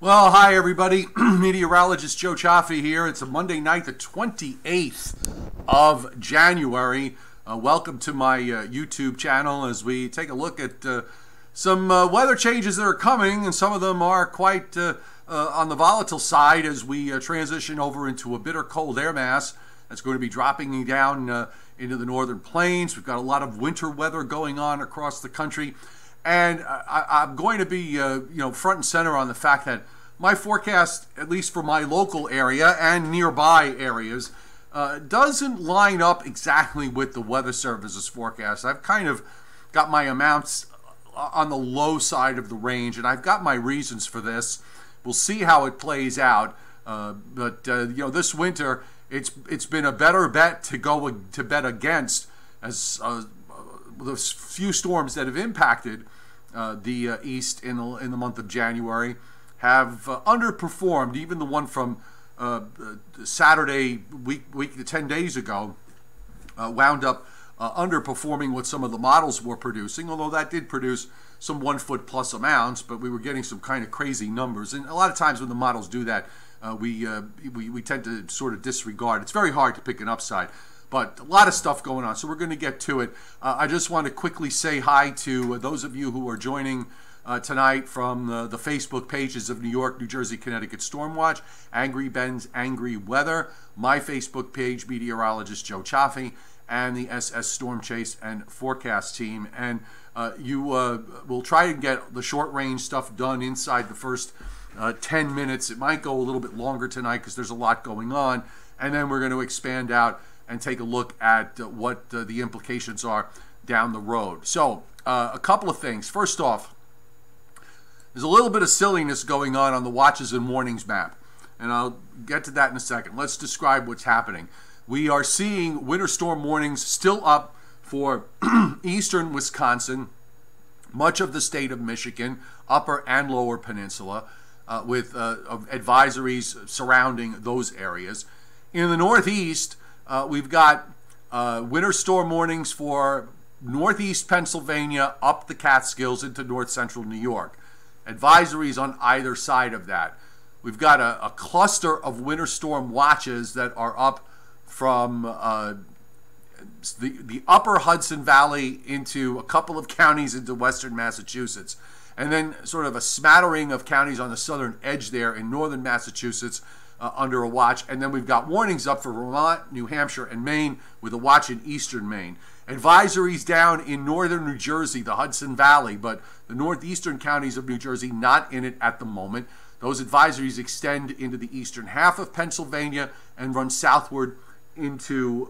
Well, hi everybody. Meteorologist Joe Chaffee here. It's a Monday night, the 28th of January. Welcome to my YouTube channel as we take a look at some weather changes that are coming, and some of them are quite on the volatile side as we transition over into a bitter cold air mass that's going to be dropping down into the northern plains. We've got a lot of winter weather going on across the country. And I'm going to be, front and center on the fact that my forecast, at least for my local area and nearby areas, doesn't line up exactly with the Weather Service's forecast. I've kind of got my amounts on the low side of the range, and I've got my reasons for this. We'll see how it plays out. But this winter, it's been a better bet to go to bet against as the few storms that have impacted the east in the month of January have underperformed. Even the one from Saturday week to 10 days ago wound up underperforming what some of the models were producing, although that did produce some 1 foot plus amounts, but we were getting some kind of crazy numbers. And a lot of times when the models do that, we tend to sort of disregard. It's very hard to pick an upside. But a lot of stuff going on, so we're going to get to it. I just want to quickly say hi to those of you who are joining tonight from the Facebook pages of New York, New Jersey, Connecticut Stormwatch, Angry Ben's Angry Weather, my Facebook page, Meteorologist Joe Chaffee, and the SS Storm Chase and Forecast team. And you will try and get the short range stuff done inside the first 10 minutes. It might go a little bit longer tonight because there's a lot going on. And then we're going to expand out and take a look at what the implications are down the road. So, a couple of things. First off, there's a little bit of silliness going on the watches and warnings map, and I'll get to that in a second. Let's describe what's happening. We are seeing winter storm warnings still up for eastern Wisconsin, much of the state of Michigan, upper and lower peninsula, with advisories surrounding those areas. In the northeast, we've got winter storm warnings for northeast Pennsylvania up the Catskills into north central New York. Advisories on either side of that. We've got a cluster of winter storm watches that are up from the upper Hudson Valley into a couple of counties into western Massachusetts. And then sort of a smattering of counties on the southern edge there in northern Massachusetts under a watch. And then we've got warnings up for Vermont, New Hampshire, and Maine with a watch in eastern Maine. Advisories down in northern New Jersey, the Hudson Valley, but the northeastern counties of New Jersey not in it at the moment. Those advisories extend into the eastern half of Pennsylvania and run southward into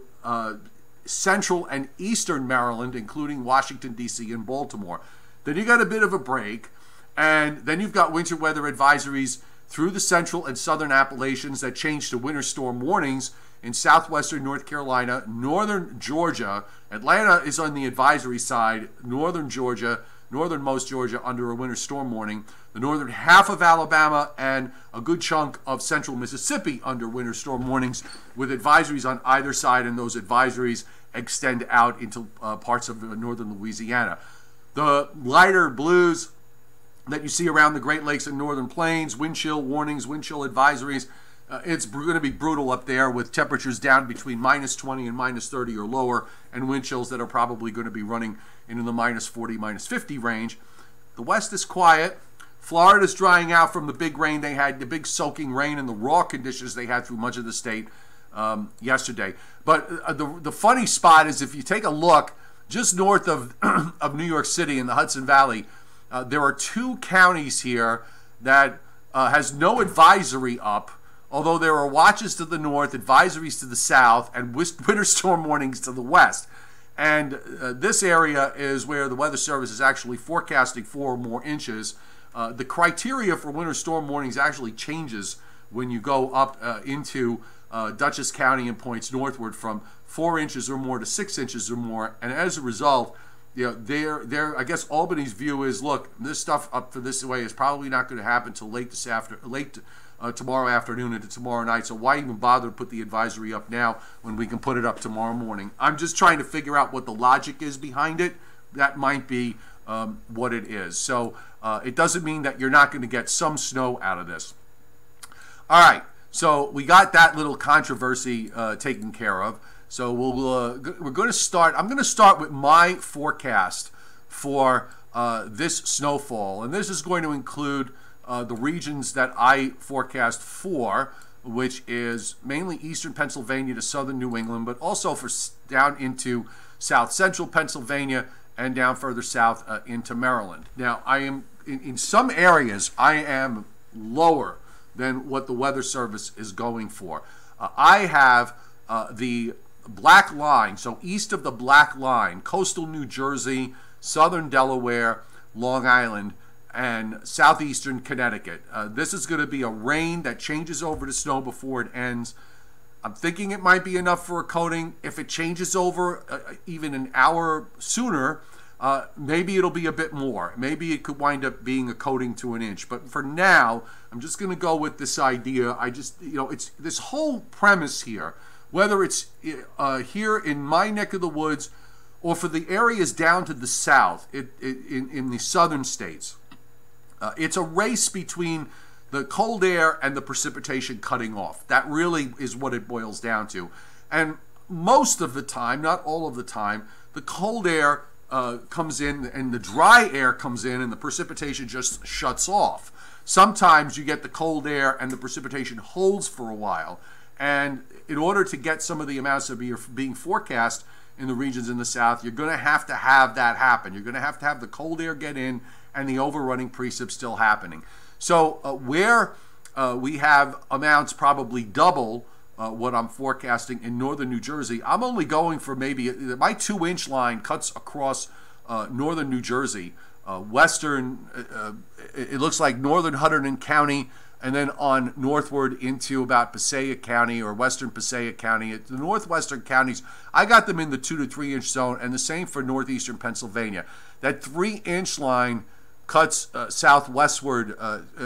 central and eastern Maryland, including Washington, D.C. and Baltimore. Then you got a bit of a break, and then you've got winter weather advisories through the central and southern Appalachians that change to winter storm warnings in southwestern North Carolina, northern Georgia. Atlanta is on the advisory side, northern Georgia, northernmost Georgia under a winter storm warning, the northern half of Alabama, and a good chunk of central Mississippi under winter storm warnings with advisories on either side, and those advisories extend out into parts of northern Louisiana. The lighter blues that you see around the Great Lakes and Northern Plains, wind chill warnings, wind chill advisories. It's going to be brutal up there with temperatures down between -20 and -30 or lower, and wind chills that are probably going to be running into the -40, -50 range. The West is quiet. Florida's drying out from the big rain they had, the big soaking rain and the raw conditions they had through much of the state yesterday. But the funny spot is if you take a look just north of, of New York City in the Hudson Valley, there are two counties here that has no advisory up, although there are watches to the north, advisories to the south, and winter storm warnings to the west. And this area is where the Weather Service is actually forecasting 4 or more inches. The criteria for winter storm warnings actually changes when you go up into Dutchess County and points northward from 4 inches or more to 6 inches or more. And as a result, I guess Albany's view is, look, this stuff up for this way is probably not going to happen until late tomorrow afternoon into tomorrow night. So why even bother to put the advisory up now when we can put it up tomorrow morning? I'm just trying to figure out what the logic is behind it. That might be what it is. So it doesn't mean that you're not going to get some snow out of this. All right, so we got that little controversy taken care of. So we're going to start. I'm going to start with my forecast for this snowfall, and this is going to include the regions that I forecast for, which is mainly eastern Pennsylvania to southern New England, but also for down into south central Pennsylvania and down further south into Maryland. Now, I am in some areas I am lower than what the Weather Service is going for. I have the black line, so east of the black line, coastal New Jersey, southern Delaware, Long Island, and southeastern Connecticut. This is going to be a rain that changes over to snow before it ends. I'm thinking it might be enough for a coating. If it changes over even an hour sooner, maybe it'll be a bit more. Maybe it could wind up being a coating to an inch. But for now, I'm just going to go with this idea. It's this whole premise here, whether it's here in my neck of the woods or for the areas down to the south in the southern states. It's a race between the cold air and the precipitation cutting off. That really is what it boils down to. And most of the time, not all of the time, the cold air comes in and the dry air comes in and the precipitation just shuts off. Sometimes you get the cold air and the precipitation holds for a while. And in order to get some of the amounts that are being forecast in the regions in the south, you're going to have that happen. You're going to have the cold air get in and the overrunning precip still happening. So where we have amounts probably double what I'm forecasting in northern New Jersey, I'm only going for maybe, my 2-inch line cuts across northern New Jersey, western, it looks like northern Hunterdon County, and then on northward into about Passaic County or western Passaic County. The northwestern counties, I got them in the 2 to 3 inch zone, and the same for northeastern Pennsylvania. That 3-inch line cuts southwestward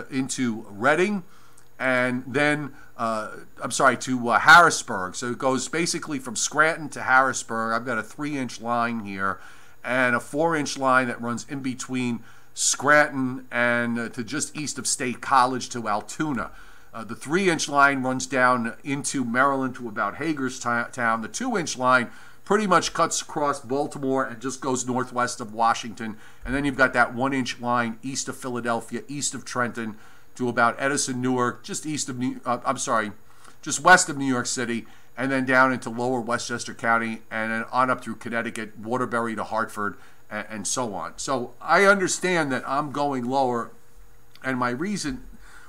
into Reading, and then, to Harrisburg. So it goes basically from Scranton to Harrisburg. I've got a 3-inch line here, and a 4-inch line that runs in between Scranton and to just east of State College to Altoona. The 3-inch line runs down into Maryland to about Hagerstown. The 2-inch line pretty much cuts across Baltimore and just goes northwest of Washington. And then you've got that 1-inch line east of Philadelphia, east of Trenton to about Edison, Newark, just west of New York City, and then down into lower Westchester County, and then on up through Connecticut, Waterbury to Hartford, and so on. So I understand that I'm going lower, and my reason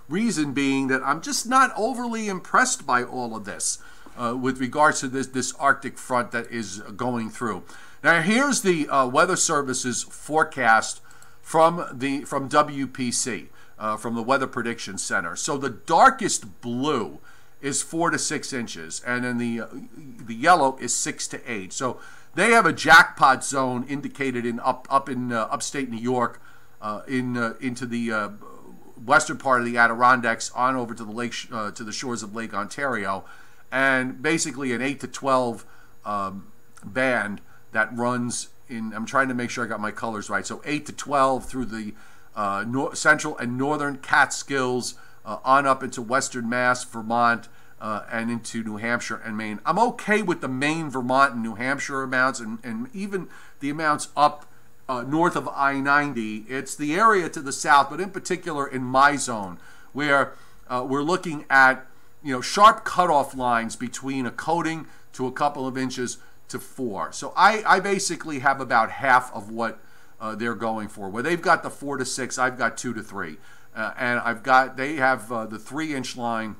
being that I'm just not overly impressed by all of this with regards to this Arctic front that is going through. Now here's the Weather Service's forecast from WPC, from the Weather Prediction Center. So the darkest blue is 4 to 6 inches, and then the yellow is 6 to 8. So they have a jackpot zone indicated in up in upstate New York, into the western part of the Adirondacks on over to the lake to the shores of Lake Ontario, and basically an 8 to 12 band that runs in. I'm trying to make sure I got my colors right. So 8 to 12 through the central and northern Catskills, on up into western Mass, Vermont, and into New Hampshire and Maine. I'm okay with the Maine, Vermont, and New Hampshire amounts, and even the amounts up north of I-90. It's the area to the south, but in particular in my zone, where we're looking at sharp cutoff lines between a coating to a couple of inches to 4. So I basically have about half of what they're going for. Where they've got the 4 to 6, I've got 2 to 3. And they have the 3-inch line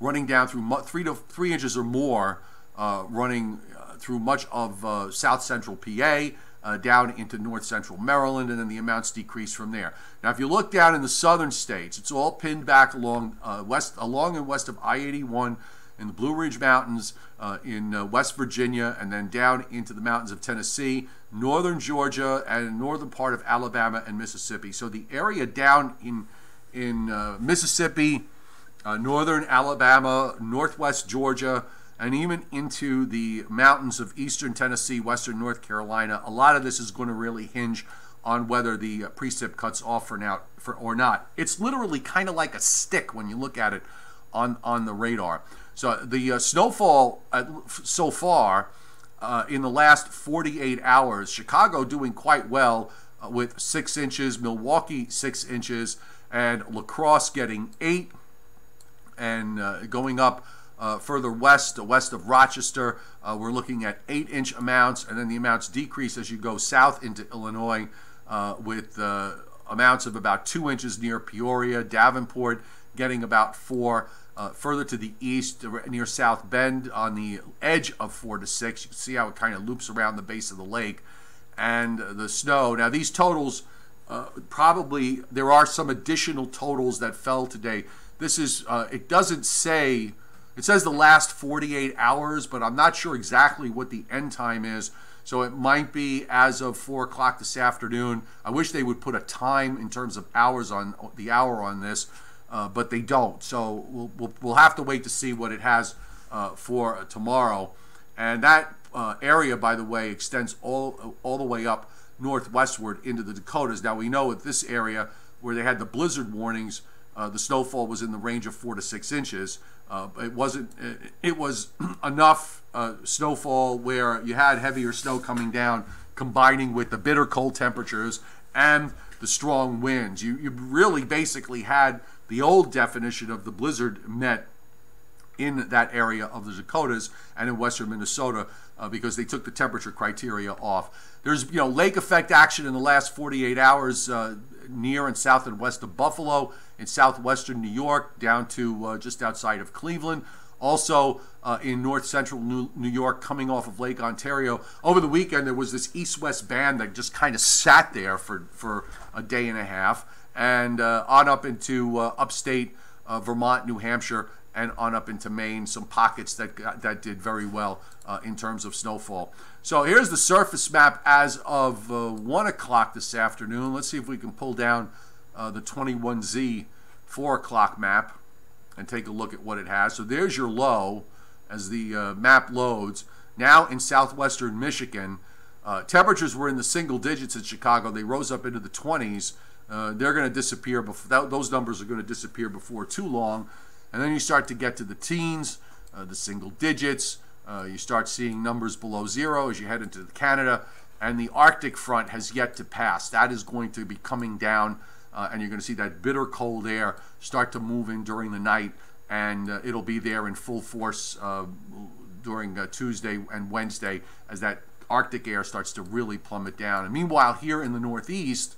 running down through 3 inches or more, running through much of south central PA, down into north central Maryland, and then the amounts decrease from there. Now, if you look down in the southern states, it's all pinned back along and west of I-81 in the Blue Ridge Mountains, in West Virginia, and then down into the mountains of Tennessee, northern Georgia, and northern part of Alabama and Mississippi. So the area down in Mississippi, northern Alabama, northwest Georgia, and even into the mountains of eastern Tennessee, western North Carolina, a lot of this is going to really hinge on whether the precip cuts off or not. It's literally kind of like a stick when you look at it on the radar. So the snowfall so far in the last 48 hours, Chicago doing quite well with 6 inches, Milwaukee 6 inches, and La Crosse getting 8, and going up further west of Rochester, we're looking at 8-inch amounts, and then the amounts decrease as you go south into Illinois with amounts of about 2 inches near Peoria, Davenport getting about 4. Further to the east, near South Bend, on the edge of 4 to 6, you can see how it kind of loops around the base of the lake, and the snow. Now these totals, probably there are some additional totals that fell today. This is, it doesn't say, it says the last 48 hours, but I'm not sure exactly what the end time is. So it might be as of 4 o'clock this afternoon. I wish they would put a time in terms of hours on the hour on this, but they don't. So we'll have to wait to see what it has for tomorrow. And that area, by the way, extends all the way up northwestward into the Dakotas. Now we know at this area where they had the blizzard warnings, the snowfall was in the range of 4 to 6 inches. It wasn't. It was enough snowfall where you had heavier snow coming down, combining with the bitter cold temperatures and the strong winds. You really basically had the old definition of the blizzard met in that area of the Dakotas and in western Minnesota because they took the temperature criteria off. There's lake effect action in the last 48 hours near and south and west of Buffalo, in southwestern New York, down to just outside of Cleveland. Also in north central New York, coming off of Lake Ontario. Over the weekend, there was this east-west band that just kind of sat there for a day and a half, and on up into upstate Vermont, New Hampshire, and on up into Maine. Some pockets that did very well in terms of snowfall. So here's the surface map as of 1 o'clock this afternoon. Let's see if we can pull down the 21Z 4 o'clock map and take a look at what it has. So there's your low as the map loads. Now in southwestern Michigan, temperatures were in the single digits in Chicago. They rose up into the 20s. They're going to disappear before those numbers are going to disappear before too long. And then you start to get to the teens, the single digits. You start seeing numbers below 0 as you head into Canada. And the Arctic front has yet to pass. That is going to be coming down, and you're going to see that bitter cold air start to move in during the night. And it'll be there in full force during Tuesday and Wednesday as that Arctic air starts to really plummet down. And meanwhile, here in the Northeast,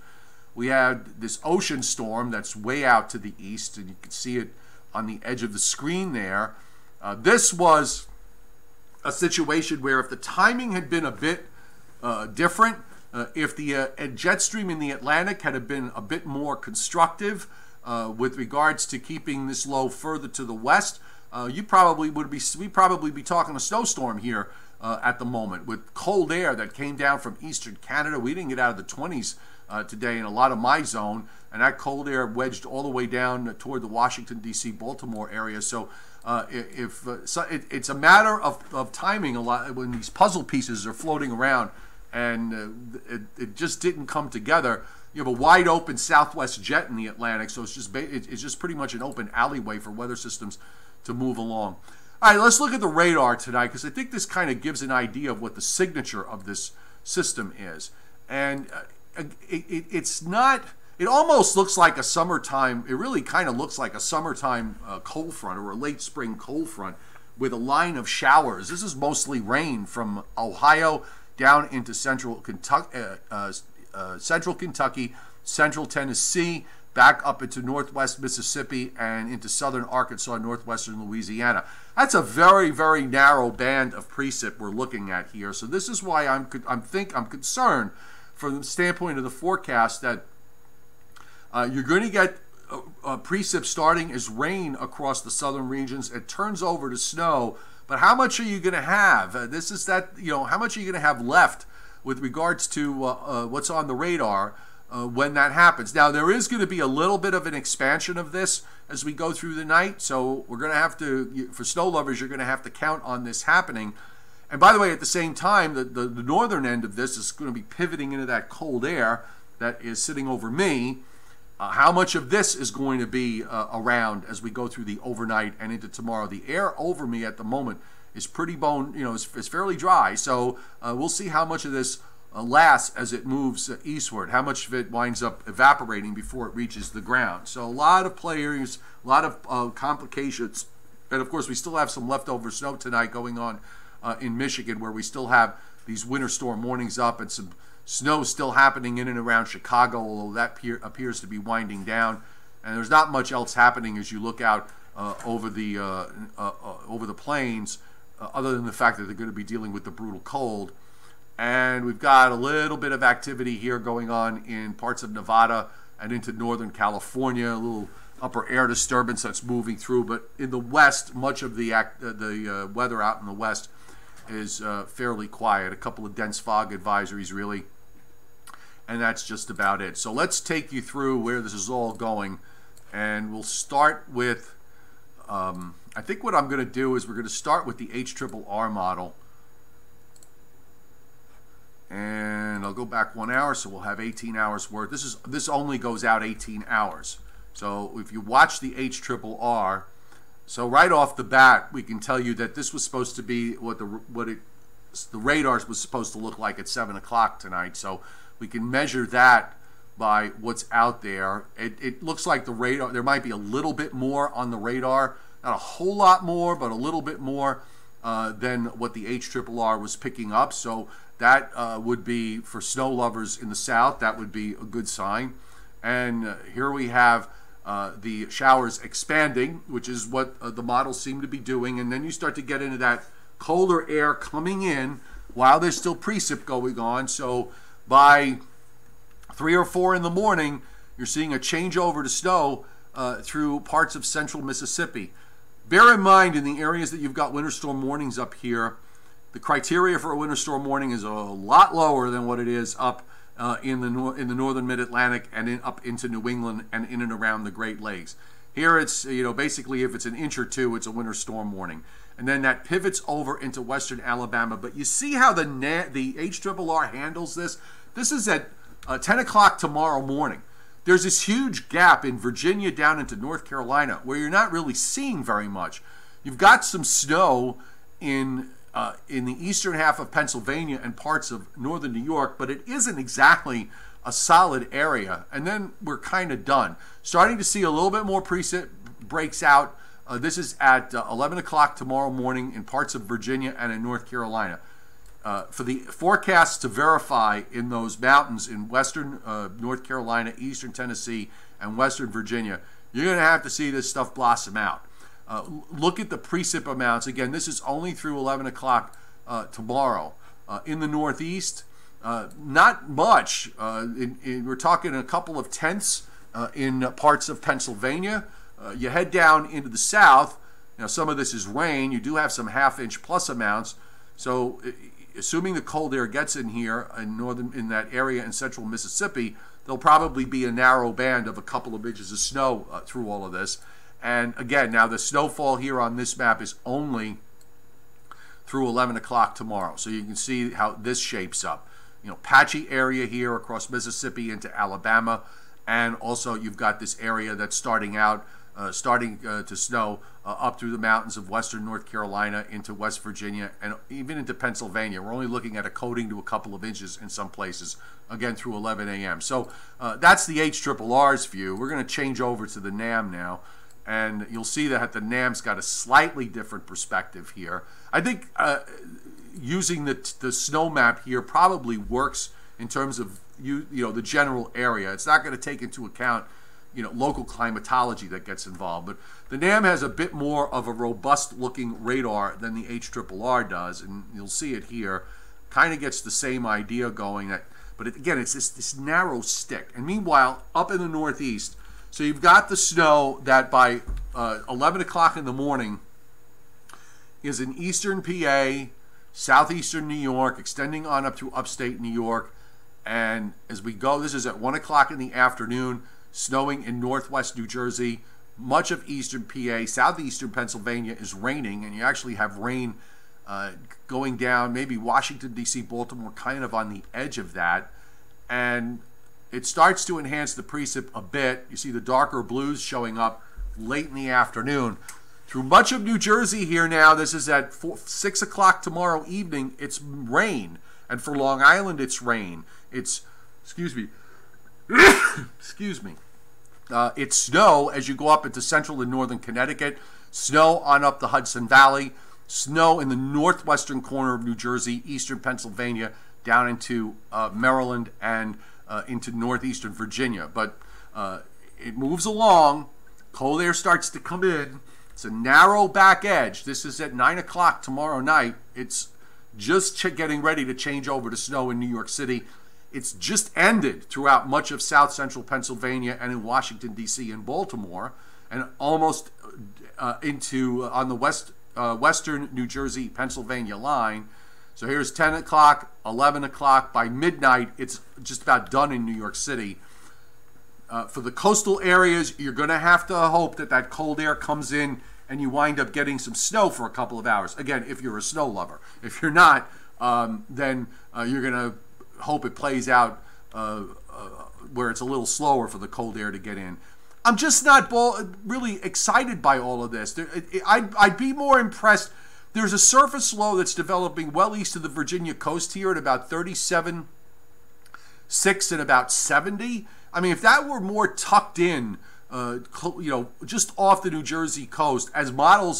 we had this ocean storm that's way out to the east, and you can see it on the edge of the screen there. This was a situation where if the timing had been a bit different, if the jet stream in the Atlantic had been a bit more constructive with regards to keeping this low further to the west, we'd probably be talking a snowstorm here at the moment with cold air that came down from eastern Canada. We didn't get out of the 20s today in a lot of my zone, and that cold air wedged all the way down toward the Washington, D.C., Baltimore area. So it's a matter of timing a lot when these puzzle pieces are floating around, and it just didn't come together. You have a wide open southwest jet in the Atlantic, so it's just pretty much an open alleyway for weather systems to move along. All right, let's look at the radar tonight, because I think this kind of gives an idea of what the signature of this system is. And it's not, it almost looks like a summertime, it really kind of looks like a summertime cold front or a late spring cold front with a line of showers. This is mostly rain from Ohio down into central Kentucky, central Tennessee, back up into northwest Mississippi and into southern Arkansas, northwestern Louisiana. That's a very, very narrow band of precip we're looking at here. So this is why I'm concerned from the standpoint of the forecast that you're going to get precip starting as rain across the southern regions. It turns over to snow, but how much are you going to have? How much are you going to have left with regards to what's on the radar when that happens? Now, there is going to be a little bit of an expansion of this as we go through the night, so we're going to have to, for snow lovers, you're going to have to count on this happening. And by the way, at the same time, the northern end of this is going to be pivoting into that cold air, that is sitting over me. How much of this is going to be around as we go through the overnight and into tomorrow? The air over me at the moment is pretty is fairly dry. So we'll see how much of this lasts as it moves eastward, how much of it winds up evaporating before it reaches the ground. So a lot of players, a lot of complications. And of course, we still have some leftover snow tonight going on in Michigan, where we still have these winter storm warnings up and some snow still happening in and around Chicago, although that appears to be winding down. And there's not much else happening as you look out over the plains, other than the fact that they're going to be dealing with the brutal cold. And we've got a little bit of activity here going on in parts of Nevada and into northern California, a little upper air disturbance that's moving through. But in the west, much of the weather out in the west is fairly quiet. A couple of dense fog advisories, really. And that's just about it. So let's take you through where this is all going. And we'll start with, I think what I'm going to do is we're going to start with the HRRR model. And I'll go back 1 hour, so we'll have 18 hours worth. This only goes out 18 hours. So if you watch the HRRR, so right off the bat, we can tell you that this was supposed to be what the radars was supposed to look like at 7 o'clock tonight. So we can measure that by what's out there. It looks like the radar, there might be a little bit more on the radar, not a whole lot more, but a little bit more than what the HRRR was picking up. So that would be, for snow lovers in the south, that would be a good sign. And here we have the showers expanding, which is what the models seem to be doing. And then you start to get into that colder air coming in while there's still precip going on. So by 3 or 4 in the morning, you're seeing a changeover to snow through parts of central Mississippi. Bear in mind, in the areas that you've got winter storm warnings up here, the criteria for a winter storm warning is a lot lower than what it is up in the northern mid-Atlantic and up into New England and in and around the Great Lakes. Here it's, basically if it's an inch or two, it's a winter storm warning. And then that pivots over into western Alabama. But you see how the HRRR handles this? This is at 10 o'clock tomorrow morning. There's this huge gap in Virginia down into North Carolina where you're not really seeing very much. You've got some snow in the eastern half of Pennsylvania and parts of northern New York, but it isn't exactly a solid area. And then we're kind of done. Starting to see a little bit more precip breaks out. This is at 11 o'clock tomorrow morning in parts of Virginia and in North Carolina. For the forecasts to verify in those mountains in western North Carolina, eastern Tennessee, and western Virginia, you're going to have to see this stuff blossom out. Look at the precip amounts. Again, this is only through 11 o'clock tomorrow. In the Northeast, not much. We're talking a couple of tenths in parts of Pennsylvania. You head down into the south. Some of this is rain. You do have some half-inch plus amounts. So assuming the cold air gets in here in that area in central Mississippi, there'll probably be a narrow band of a couple of inches of snow through all of this. And again, now the snowfall here on this map is only through 11 o'clock tomorrow. So you can see how this shapes up. Patchy area here across Mississippi into Alabama. And also you've got this area that's starting to snow up through the mountains of western North Carolina into West Virginia and even into Pennsylvania. We're only looking at a coating to a couple of inches in some places, again through 11 a.m. So that's the HRRR's view. We're going to change over to the NAM now. And you'll see that the NAM's got a slightly different perspective here. I think using the snow map here probably works in terms of the general area. It's not going to take into account local climatology that gets involved. But the NAM has a bit more of a robust looking radar than the HRRR does, and you'll see it here. Kind of gets the same idea going. But again, it's this narrow stick. And meanwhile, up in the Northeast, so you've got the snow that by 11 o'clock in the morning is in eastern PA, southeastern New York, extending on up to upstate New York. And as we go, this is at 1 o'clock in the afternoon, snowing in northwest New Jersey. Much of eastern PA, southeastern Pennsylvania is raining, and you actually have rain going down, maybe Washington, D.C., Baltimore, kind of on the edge of that. And it starts to enhance the precip a bit. You see the darker blues showing up late in the afternoon. Through much of New Jersey here now, this is at 6 o'clock tomorrow evening, it's rain. And for Long Island, it's rain. It's, excuse me, excuse me. It's snow as you go up into central and northern Connecticut, snow on up the Hudson Valley, snow in the northwestern corner of New Jersey, eastern Pennsylvania, down into Maryland and into northeastern Virginia. But it moves along. Cold air starts to come in. It's a narrow back edge. This is at 9 o'clock tomorrow night. It's just getting ready to change over to snow in New York City. It's just ended throughout much of south central Pennsylvania and in Washington, D.C. and Baltimore, and almost into on the western New Jersey, Pennsylvania line. So here's 10 o'clock, 11 o'clock. By midnight, it's just about done in New York City. For the coastal areas, you're going to have to hope that that cold air comes in and you wind up getting some snow for a couple of hours. Again, if you're a snow lover. If you're not, then you're going to hope it plays out where it's a little slower for the cold air to get in. I'm just not really excited by all of this. I'd be more impressed. There's a surface low that's developing well east of the Virginia coast here at about 37.6 and about 70. I mean, if that were more tucked in, just off the New Jersey coast, as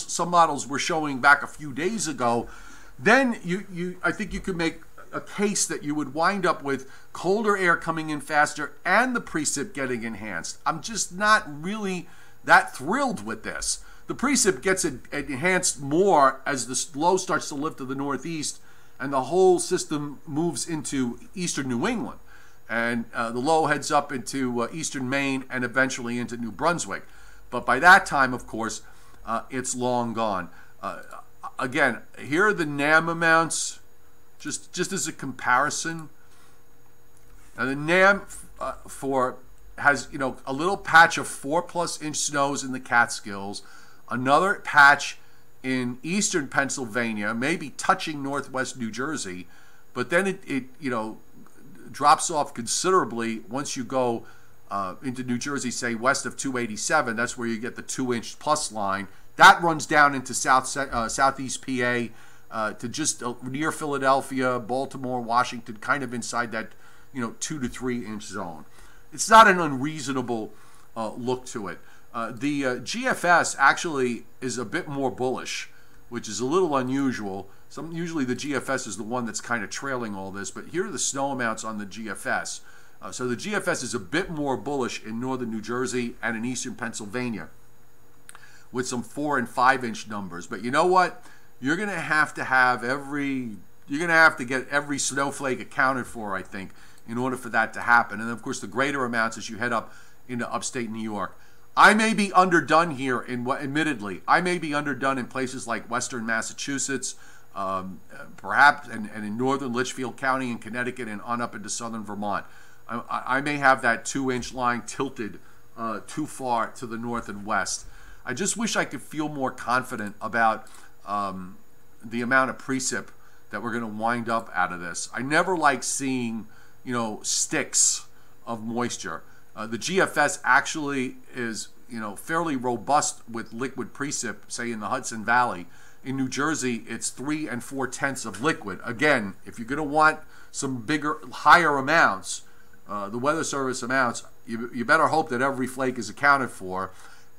some models were showing back a few days ago, then I think you could make a case that you would wind up with colder air coming in faster and the precip getting enhanced. I'm just not really that thrilled with this. The precip gets enhanced more as the low starts to lift to the northeast and the whole system moves into eastern New England. And the low heads up into eastern Maine and eventually into New Brunswick. But by that time, of course, it's long gone. Again, here are the NAM amounts, just as a comparison. Now the NAM has a little patch of 4+ inch snows in the Catskills, another patch in eastern Pennsylvania, maybe touching northwest New Jersey, but then it drops off considerably once you go into New Jersey, say west of 287. That's where you get the 2-inch plus line. That runs down into southeast PA to just near Philadelphia, Baltimore, Washington, kind of inside that 2 to 3 inch zone. It's not an unreasonable look to it. The GFS actually is a bit more bullish, which is a little unusual. Usually the GFS is the one that's kind of trailing all this, but here are the snow amounts on the GFS. So the GFS is a bit more bullish in northern New Jersey and in eastern Pennsylvania with some 4 and 5 inch numbers. But you know what? You're going to have to get every snowflake accounted for, I think, in order for that to happen. And of course, the greater amounts as you head up into upstate New York. I may be underdone here admittedly, I may be underdone in places like western Massachusetts, perhaps, and in northern Litchfield County in Connecticut and on up into southern Vermont. I may have that 2-inch line tilted too far to the north and west. I just wish I could feel more confident about the amount of precip that we're going to wind up out of this. I never like seeing, sticks of moisture. The GFS actually is, fairly robust with liquid precip, say in the Hudson Valley. In New Jersey, it's 3 4/10 of liquid. Again, if you're going to want some bigger, higher amounts, the Weather Service amounts, you better hope that every flake is accounted for.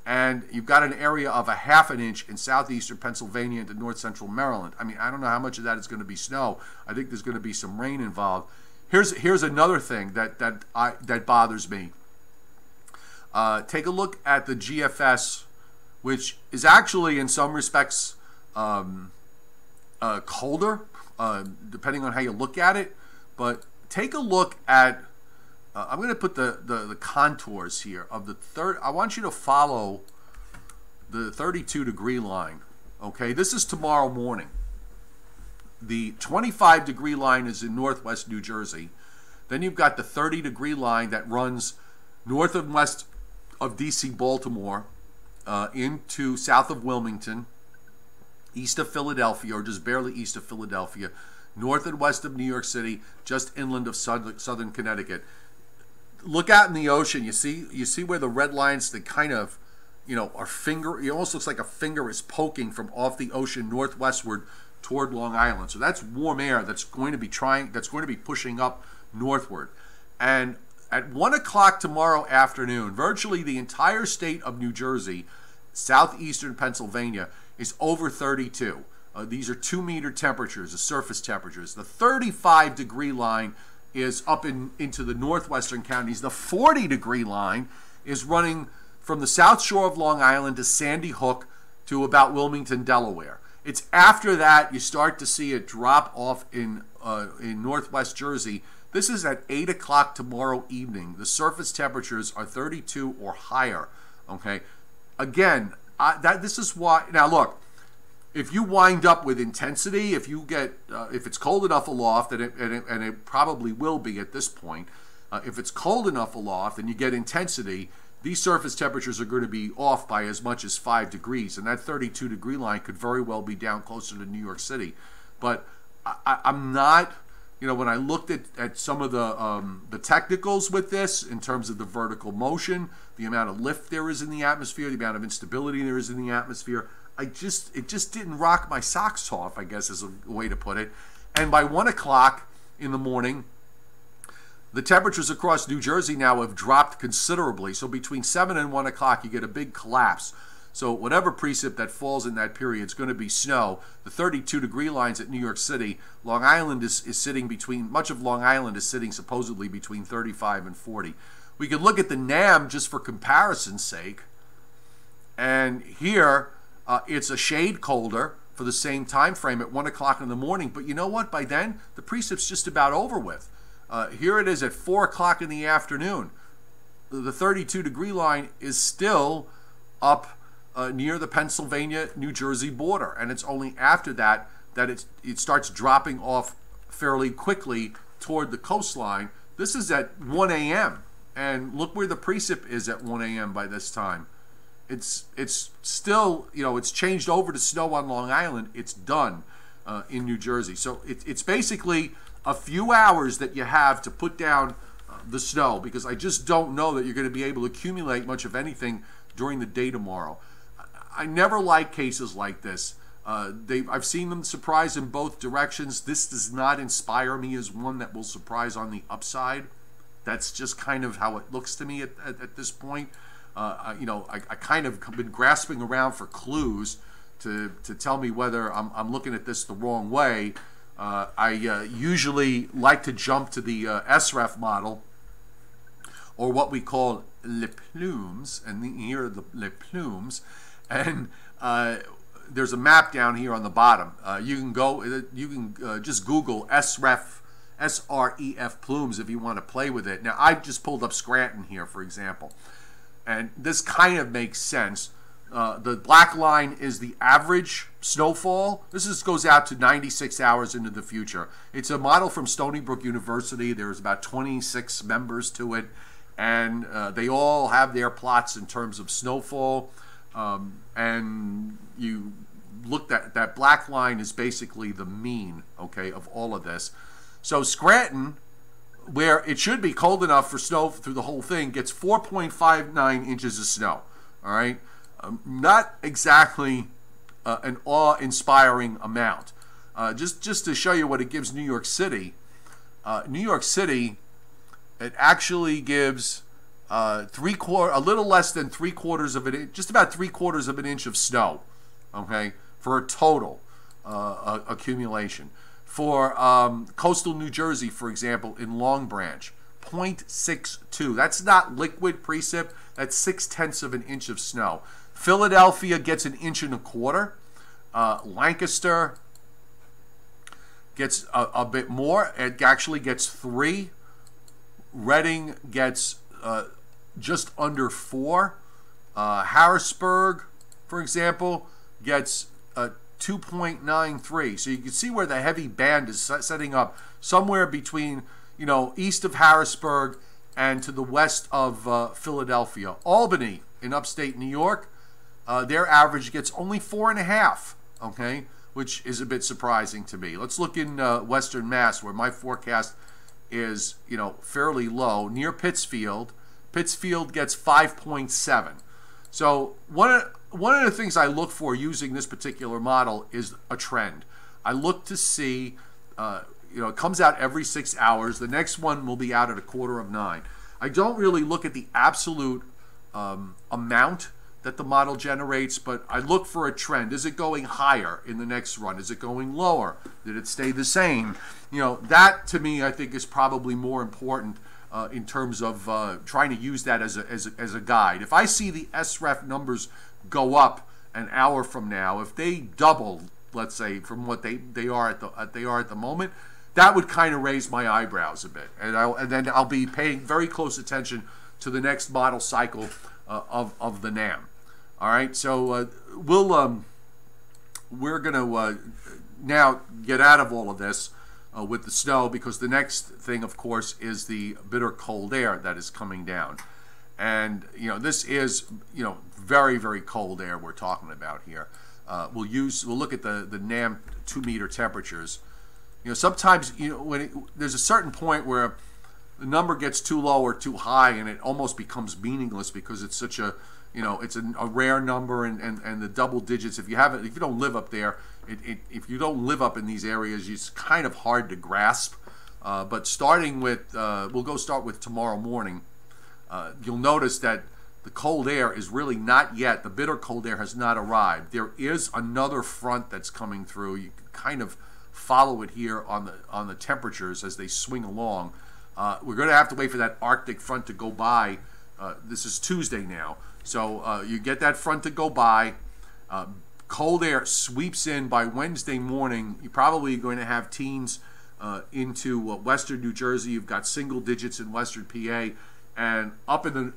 And you've got an area of 1/2 inch in southeastern Pennsylvania into north central Maryland. I mean, I don't know how much of that is going to be snow. I think there's going to be some rain involved. Here's another thing that bothers me. Take a look at the GFS, which is actually in some respects colder, depending on how you look at it. But take a look at, I'm going to put the contours here of the third. I want you to follow the 32-degree line. Okay, this is tomorrow morning. The 25-degree line is in northwest New Jersey. Then you've got the 30-degree line that runs north and west of D.C., Baltimore, into south of Wilmington, east of Philadelphia, or just barely east of Philadelphia, north and west of New York City, just inland of southern Connecticut. look out in the ocean. You see where the red lines, that kind of, are finger. It almost looks like a finger is poking from off the ocean northwestward toward Long Island. So that's warm air that's going to be pushing up northward. And at 1 o'clock tomorrow afternoon, virtually the entire state of New Jersey, southeastern Pennsylvania, is over 32. These are 2-meter temperatures, the surface temperatures. The 35-degree line is up into the northwestern counties. The 40-degree line is running from the south shore of Long Island to Sandy Hook to about Wilmington, Delaware. It's after that you start to see it drop off in northwest Jersey. This is at 8 o'clock tomorrow evening. The surface temperatures are 32 or higher. Okay, again, this is why. Now look, if you wind up with intensity, if it's cold enough aloft, and it probably will be at this point, if it's cold enough aloft and you get intensity, these surface temperatures are going to be off by as much as 5 degrees, and that 32-degree line could very well be down closer to New York City. But I'm not, when I looked at some of the technicals with this, in terms of the vertical motion, the amount of lift there is in the atmosphere, the amount of instability there is in the atmosphere, it just didn't rock my socks off, I guess is a way to put it. And by 1 o'clock in the morning, the temperatures across New Jersey now have dropped considerably. So between 7 and 1 o'clock, you get a big collapse. So whatever precip that falls in that period is going to be snow. The 32-degree lines at New York City, Long Island is sitting between, much of Long Island is sitting supposedly between 35 and 40. We could look at the NAM just for comparison's sake. And here, it's a shade colder for the same time frame at 1 o'clock in the morning. But you know what? By then, the precip's just about over with. Here it is at 4 o'clock in the afternoon. The 32-degree line is still up near the Pennsylvania-New Jersey border, and it's only after that it starts dropping off fairly quickly toward the coastline. This is at 1 a.m., and look where the precip is at 1 a.m. by this time. It's still, it's changed over to snow on Long Island. It's done in New Jersey. So it's basically a few hours that you have to put down the snow, because I just don't know that you're going to be able to accumulate much of anything during the day tomorrow. I never like cases like this. I've seen them surprise in both directions. This does not inspire me as one that will surprise on the upside. That's just kind of how it looks to me at this point. I kind of been grasping around for clues to tell me whether I'm looking at this the wrong way. I usually like to jump to the SREF model, or what we call les plumes, and here are the les plumes, and there's a map down here on the bottom. You can just Google SREF, SREF plumes if you want to play with it. Now I've just pulled up Scranton here, for example, and this kind of makes sense. The black line is the average snowfall. This goes out to 96 hours into the future. It's a model from Stony Brook University. There's about 26 members to it, and they all have their plots in terms of snowfall. And you look at that black line is basically the mean, okay, of all of this. So Scranton, where it should be cold enough for snow through the whole thing, gets 4.59 inches of snow. All right. Not exactly an awe-inspiring amount. Just to show you what it gives New York City. New York City, it actually gives a little less than 3/4 of an, just about 3/4 of an inch of snow. Okay, for a total accumulation. For coastal New Jersey, for example, in Long Branch, 0.62. That's not liquid precip. That's 0.6 of an inch of snow. Philadelphia gets 1.25 inches. Lancaster gets a bit more. It actually gets 3. Reading gets just under 4. Harrisburg, for example, gets 2.93. So you can see where the heavy band is setting up somewhere between, east of Harrisburg and to the west of Philadelphia. Albany in upstate New York, their average gets only 4.5, okay, which is a bit surprising to me. Let's look in Western Mass, where my forecast is, fairly low. Near Pittsfield, Pittsfield gets 5.7. So one of the things I look for using this particular model is a trend. I look to see, it comes out every 6 hours. The next one will be out at 8:45. I don't really look at the absolute amount that the model generates, but I look for a trend. Is it going higher in the next run? Is it going lower? Did it stay the same? That to me, I think, is probably more important in terms of trying to use that as a guide. If I see the SREF numbers go up an hour from now, if they double, let's say, from what they are at the moment, that would kind of raise my eyebrows a bit, and then I'll be paying very close attention to the next model cycle of the NAM. All right, so we're going to now get out of all of this with the snow, because the next thing, of course, is the bitter cold air that is coming down. And this is very, very cold air we're talking about here. We'll look at the NAM 2-meter temperatures. Sometimes there's a certain point where the number gets too low or too high, and it almost becomes meaningless, because it's such a it's a rare number, and the double digits. If you don't live up there, if you don't live up in these areas, it's kind of hard to grasp. But starting with, we'll start with tomorrow morning. You'll notice that the cold air is really not yet. The bitter cold air has not arrived. There is another front that's coming through. You can kind of follow it here on the temperatures as they swing along. We're going to have to wait for that Arctic front to go by. This is Tuesday now. So you get that front to go by. Cold air sweeps in by Wednesday morning. You're probably going to have teens into western New Jersey. You've got single digits in western PA, and up in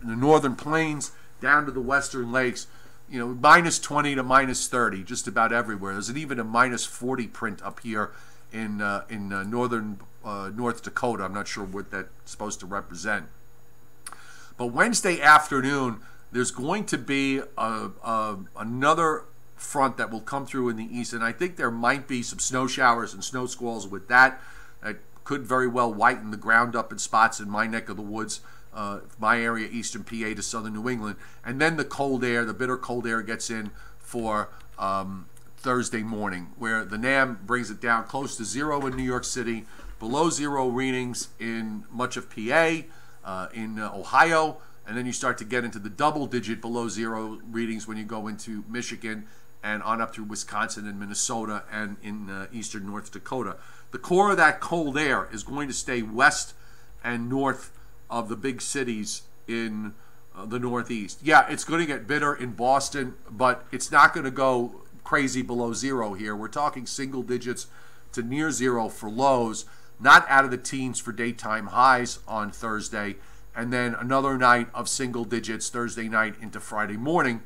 the northern plains down to the western lakes, minus 20 to minus 30 just about everywhere. There's even a minus 40 print up here in northern North Dakota. I'm not sure what that's supposed to represent. But Wednesday afternoon, there's going to be another front that will come through in the east, and I think there might be some snow showers and snow squalls with that. That could very well whiten the ground up in spots in my neck of the woods, my area, eastern PA to southern New England. And then the cold air, the bitter cold air, gets in for Thursday morning, where the NAM brings it down close to zero in New York City, below zero readings in much of PA, in Ohio, and then you start to get into the double-digit below zero readings when you go into Michigan and on up through Wisconsin and Minnesota and in eastern North Dakota. The core of that cold air is going to stay west and north of the big cities in the Northeast. Yeah, it's going to get bitter in Boston, but it's not going to go crazy below zero here. We're talking single digits to near zero for lows, not out of the teens for daytime highs on Thursday, and then another night of single digits Thursday night into Friday morning,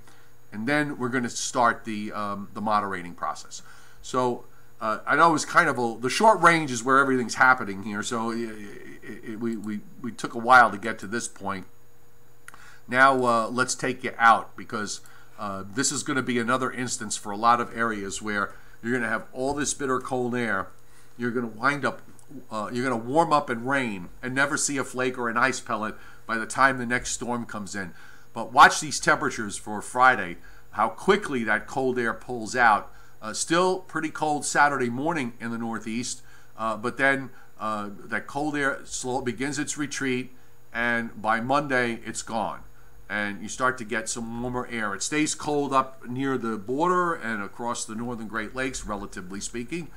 and then we're going to start the moderating process. So I know it's kind of the short range is where everything's happening here, so we took a while to get to this point. Now let's take you out, because this is going to be another instance for a lot of areas where you're going to have all this bitter cold air. You're going to wind up you're going to warm up and rain and never see a flake or an ice pellet by the time the next storm comes in. But watch these temperatures for Friday, how quickly that cold air pulls out. Still pretty cold Saturday morning in the Northeast, but then that cold air begins its retreat, and by Monday it's gone. And you start to get some warmer air. It stays cold up near the border and across the northern Great Lakes, relatively speaking,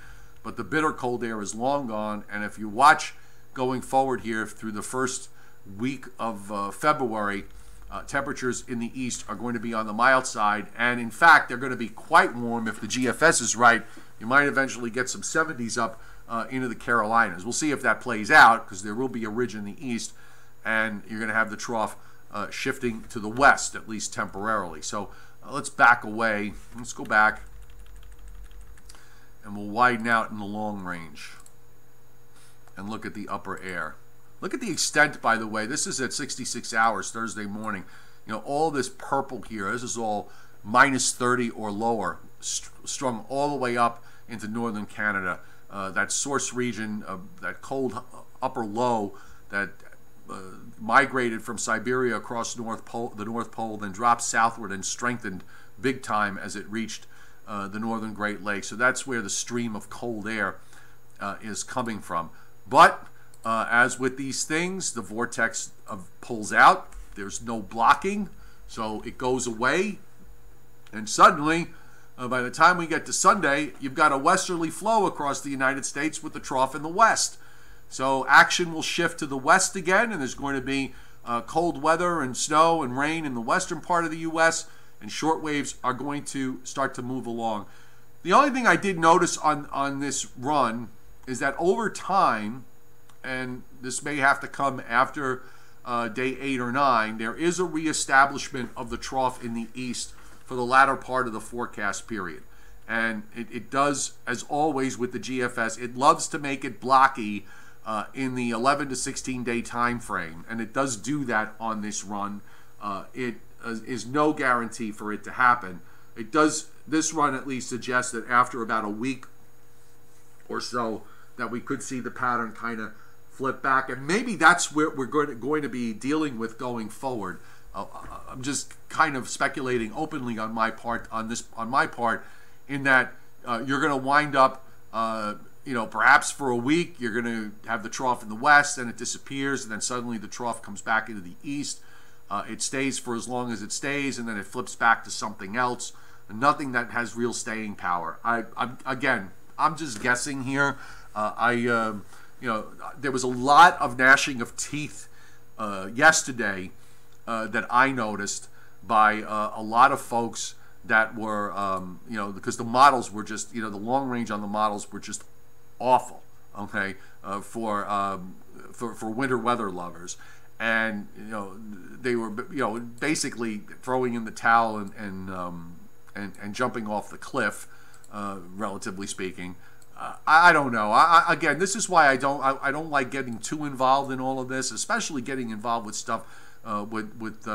but the bitter cold air is long gone. And if you watch going forward here through the first week of February, temperatures in the east are going to be on the mild side, and in fact they're going to be quite warm. If the GFS is right, you might eventually get some 70s up into the Carolinas. We'll see if that plays out, because there will be a ridge in the east, and you're going to have the trough shifting to the west, at least temporarily. So let's back away. Let's go back, and we'll widen out in the long range and look at the upper air. Look at the extent, by the way. This is at 66 hours Thursday morning. You know, all this purple here, this is all minus 30 or lower, strung all the way up into northern Canada. that source region, that cold upper low that migrated from Siberia across the North Pole, then dropped southward and strengthened big time as it reached the northern Great Lakes. So that's where the stream of cold air is coming from. But as with these things, the vortex pulls out. There's no blocking, so it goes away. And suddenly, by the time we get to Sunday, you've got a westerly flow across the United States with the trough in the west. So action will shift to the west again, and there's going to be cold weather and snow and rain in the western part of the U.S., and short waves are going to start to move along. The only thing I did notice on this run is that over time, and this may have to come after day 8 or 9, there is a reestablishment of the trough in the east for the latter part of the forecast period. And it does, as always with the GFS, it loves to make it blocky in the 11 to 16 day time frame, and it does do that on this run. It is no guarantee for it to happen. It does, this run at least suggests that after about a week or so that we could see the pattern kind of flip back, and maybe that's where we're going to be dealing with going forward. I'm just kind of speculating openly on my part, in that you're going to wind up, perhaps for a week you're going to have the trough in the west, and it disappears, and then suddenly the trough comes back into the east. It stays for as long as it stays, and then it flips back to something else. Nothing that has real staying power. I'm just guessing here. There was a lot of gnashing of teeth yesterday that I noticed by a lot of folks that were, because the models were just, the long range on the models were just awful, okay, for winter weather lovers. And they were basically throwing in the towel and jumping off the cliff, relatively speaking. I don't know. Again, this is why I don't like getting too involved in all of this, especially getting involved with stuff with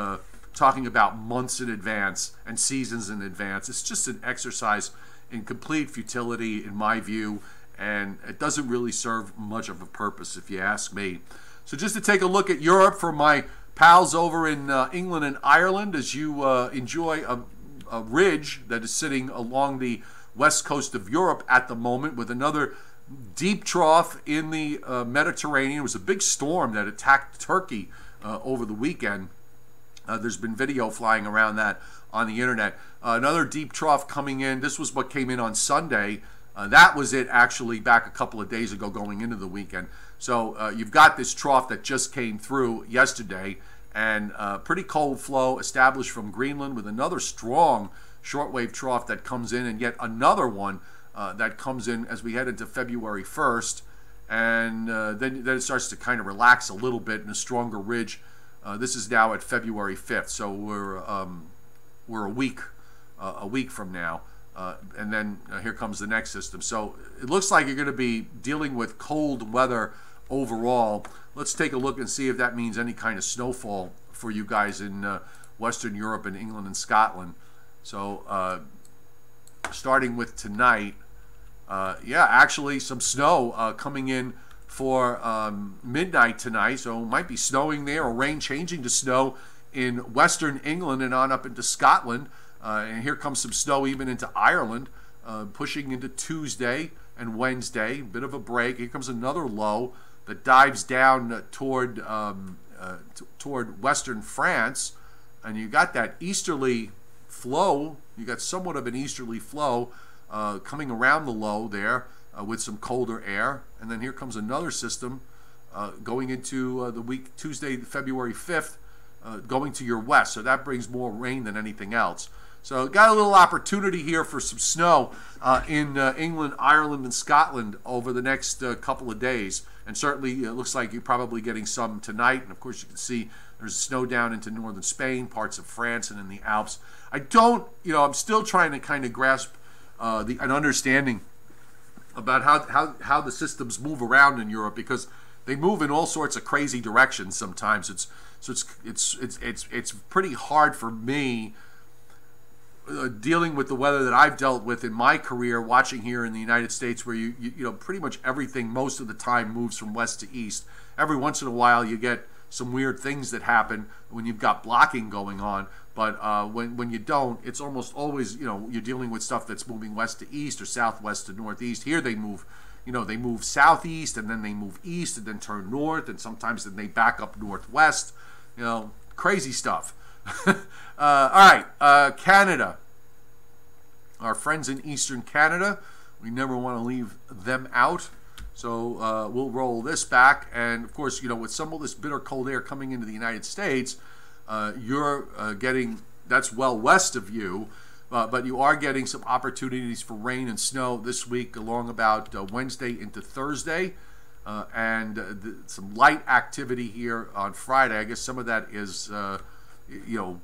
talking about months in advance and seasons in advance. It's just an exercise in complete futility, in my view, and it doesn't really serve much of a purpose, if you ask me. So just to take a look at Europe for my pals over in England and Ireland, as you enjoy a ridge that is sitting along the west coast of Europe at the moment with another deep trough in the Mediterranean. It was a big storm that attacked Turkey over the weekend. There's been video flying around that on the internet. Another deep trough coming in. This was what came in on Sunday. That was it actually back a couple of days ago going into the weekend. So you've got this trough that just came through yesterday, and pretty cold flow established from Greenland with another strong shortwave trough that comes in, and yet another one that comes in as we head into February 1st. And then it starts to kind of relax a little bit in a stronger ridge. This is now at February 5th, so we're a week from now. And then here comes the next system. So it looks like you're going to be dealing with cold weather overall. Let's take a look and see if that means any kind of snowfall for you guys in Western Europe and England and Scotland. So starting with tonight, actually some snow coming in for midnight tonight. So it might be snowing there, or rain changing to snow in Western England and on up into Scotland. And here comes some snow even into Ireland, pushing into Tuesday and Wednesday. A bit of a break. Here comes another low that dives down toward western France, and you got that easterly flow. You got somewhat of an easterly flow coming around the low there with some colder air. And then here comes another system going into the week Tuesday, February 5th, going to your west. So that brings more rain than anything else. So got a little opportunity here for some snow in England, Ireland, and Scotland over the next couple of days. And certainly it looks like you're probably getting some tonight. And of course you can see there's snow down into northern Spain, parts of France, and in the Alps. I'm still trying to kind of grasp an understanding about how the systems move around in Europe, because they move in all sorts of crazy directions sometimes. It's pretty hard for me dealing with the weather that I've dealt with in my career, watching here in the United States, where you know pretty much everything most of the time moves from west to east. Every once in a while you get some weird things that happen when you've got blocking going on, but when you don't, it's almost always, you know, you're dealing with stuff that's moving west to east or southwest to northeast. Here they move, you know, they move southeast and then they move east and then turn north, and sometimes then they back up northwest. You know, crazy stuff. All right, Canada. Our friends in Eastern Canada, we never want to leave them out. So we'll roll this back. And, of course, you know, with some of this bitter cold air coming into the United States, you're getting, that's well west of you, but you are getting some opportunities for rain and snow this week along about Wednesday into Thursday. And some light activity here on Friday. I guess some of that is, you know,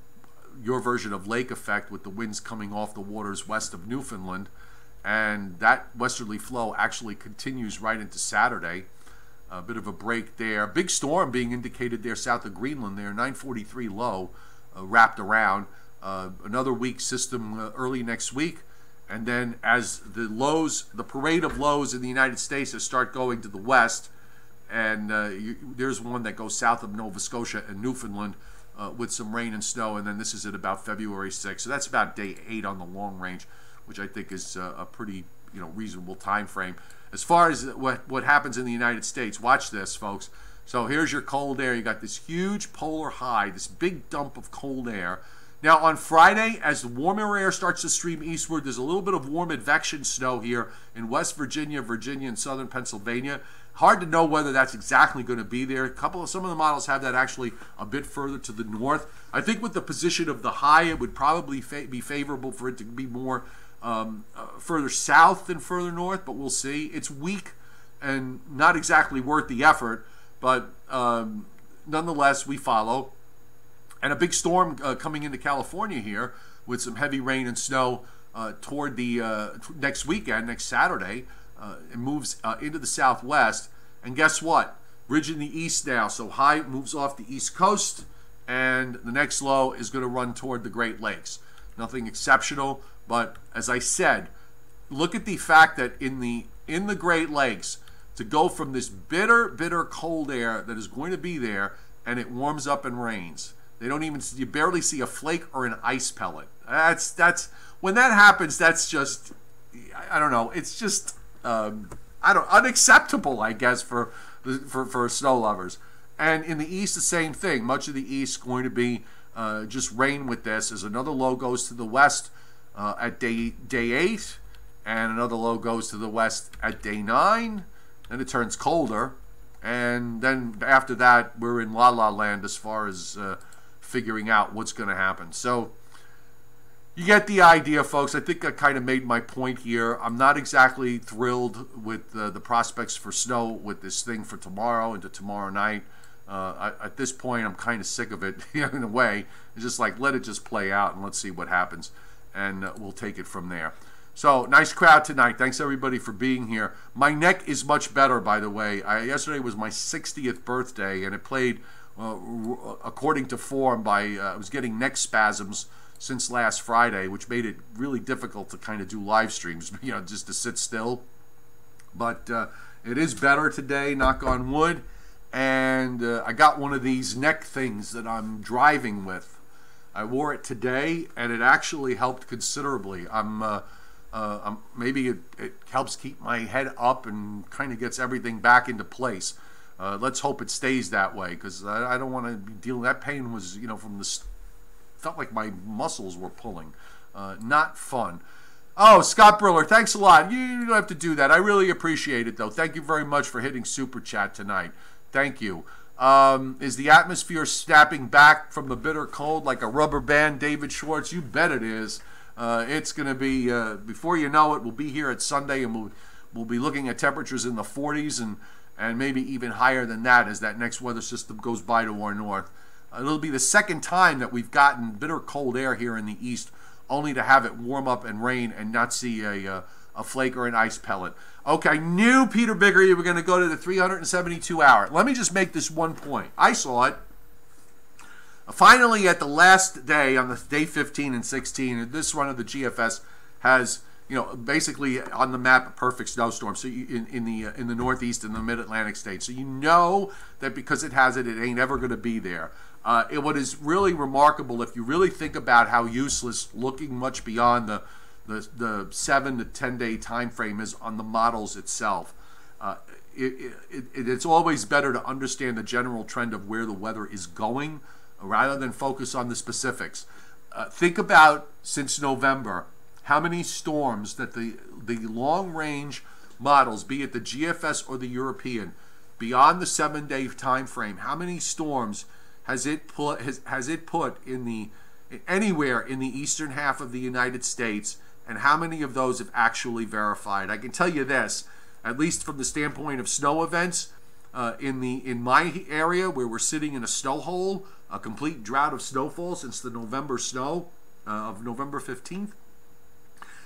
your version of lake effect with the winds coming off the waters west of Newfoundland. And that westerly flow actually continues right into Saturday. A bit of a break there. Big storm being indicated there south of Greenland there, 943 low, wrapped around. Another weak system early next week. And then as the lows, the parade of lows in the United States start going to the west, and there's one that goes south of Nova Scotia and Newfoundland with some rain and snow, and then this is at about February 6th. So that's about day 8 on the long range, which I think is a pretty, you know, reasonable time frame. As far as what happens in the United States, watch this, folks. So here's your cold air. You got this huge polar high, this big dump of cold air. Now on Friday, as the warmer air starts to stream eastward, there's a little bit of warm advection snow here in West Virginia, and southern Pennsylvania. Hard to know whether that's exactly going to be there. Some of the models have that actually a bit further to the north. I think with the position of the high, it would probably be favorable for it to be more further south than further north, but we'll see. It's weak and not exactly worth the effort, but nonetheless, we follow. And a big storm coming into California here with some heavy rain and snow toward the next weekend, next Saturday. It moves into the southwest. And guess what? Ridge in the east now. So high moves off the east coast, and the next low is going to run toward the Great Lakes. Nothing exceptional, but as I said, look at the fact that in the Great Lakes, to go from this bitter, bitter cold air that is going to be there, and it warms up and rains. You barely see a flake or an ice pellet. That's when that happens. That's just, I don't know. It's just unacceptable, I guess, for snow lovers. And in the east, the same thing. Much of the east going to be just rain with this. As another low goes to the west at day 8, and another low goes to the west at day 9. Then it turns colder, and then after that, we're in la-la land as far as figuring out what's going to happen. So you get the idea, folks. I think I kind of made my point here. I'm not exactly thrilled with the prospects for snow with this thing for tomorrow into tomorrow night. At this point, I'm kind of sick of it in a way. It's just like, let it just play out and let's see what happens, and we'll take it from there. So, nice crowd tonight. Thanks, everybody, for being here. My neck is much better, by the way. Yesterday was my 60th birthday, and it played according to form by, I was getting neck spasms since last Friday, which made it really difficult to kind of do live streams, you know, just to sit still. But it is better today, knock on wood. And I got one of these neck things that I'm driving with. I wore it today, and it actually helped considerably. Maybe it helps keep my head up and kind of gets everything back into place. Let's hope it stays that way, because I don't want to be dealing. That pain was, you know, from the felt like my muscles were pulling. Not fun. Oh, Scott Briller, thanks a lot. You don't have to do that. I really appreciate it, though. Thank you very much for hitting Super Chat tonight. Thank you. Is the atmosphere snapping back from the bitter cold like a rubber band, David Schwartz? You bet it is. It's going to be, before you know it, we'll be here at Sunday, and we'll be looking at temperatures in the 40s and maybe even higher than that as that next weather system goes by to our north. It'll be the second time that we've gotten bitter cold air here in the east, only to have it warm up and rain and not see a flake or an ice pellet. Okay, I knew, Peter Bigger, you were going to go to the 372 hour. Let me just make this one point. I saw it. Finally, at the last day, on the day 15 and 16, this run of the GFS has, basically on the map a perfect snowstorm. So in the Northeast and the Mid-Atlantic states. So you know that because it has it, it ain't ever going to be there. What is really remarkable, if you really think about how useless looking much beyond the 7 to 10 day time frame is on the models itself. It's always better to understand the general trend of where the weather is going rather than focus on the specifics. Think about, since November, how many storms that the long-range models, be it the GFS or the European, beyond the 7 day time frame, how many storms has it put in anywhere in the eastern half of the United States, and how many of those have actually verified? I can tell you this, at least from the standpoint of snow events, in my area where we're sitting in a snow hole, a complete drought of snowfall since the November snow of November 15th,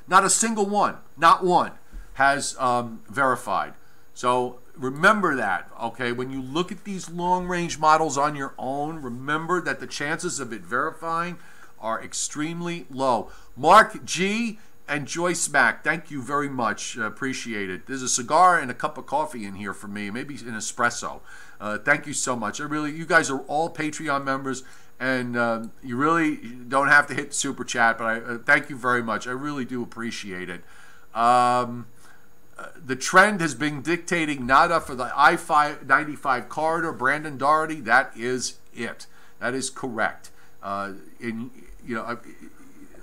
not a single one, not one, has verified. So remember that, okay? When you look at these long-range models on your own, remember that the chances of it verifying are extremely low. Mark G. and Joyce Mack, thank you very much. Appreciate it. There's a cigar and a cup of coffee in here for me, maybe an espresso. Thank you so much. You guys are all Patreon members, and you really don't have to hit the super chat, but I thank you very much. I really do appreciate it. The trend has been dictating nada for the I-95 corridor. Brandon Doherty, that is it. That is correct.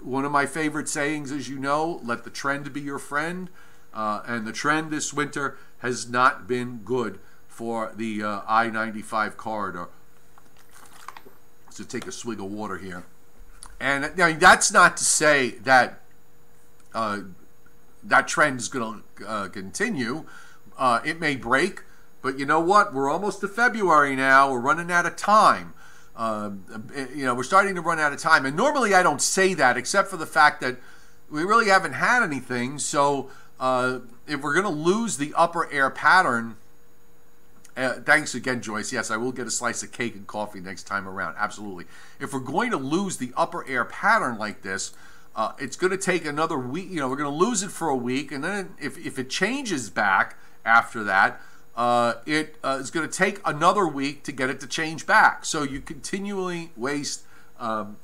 One of my favorite sayings, as you know, let the trend be your friend. And the trend this winter has not been good for the I-95 corridor. So take a swig of water here. And now that's not to say that that trend is going to continue. It may break, but you know what? We're almost to February now. We're running out of time. We're starting to run out of time. And normally I don't say that, except for the fact that we really haven't had anything. So if we're going to lose the upper air pattern, thanks again, Joyce. Yes, I will get a slice of cake and coffee next time around. Absolutely. If we're going to lose the upper air pattern like this, it's going to take another week. We're going to lose it for a week, and then if it changes back after that, it is going to take another week to get it to change back. So you continually waste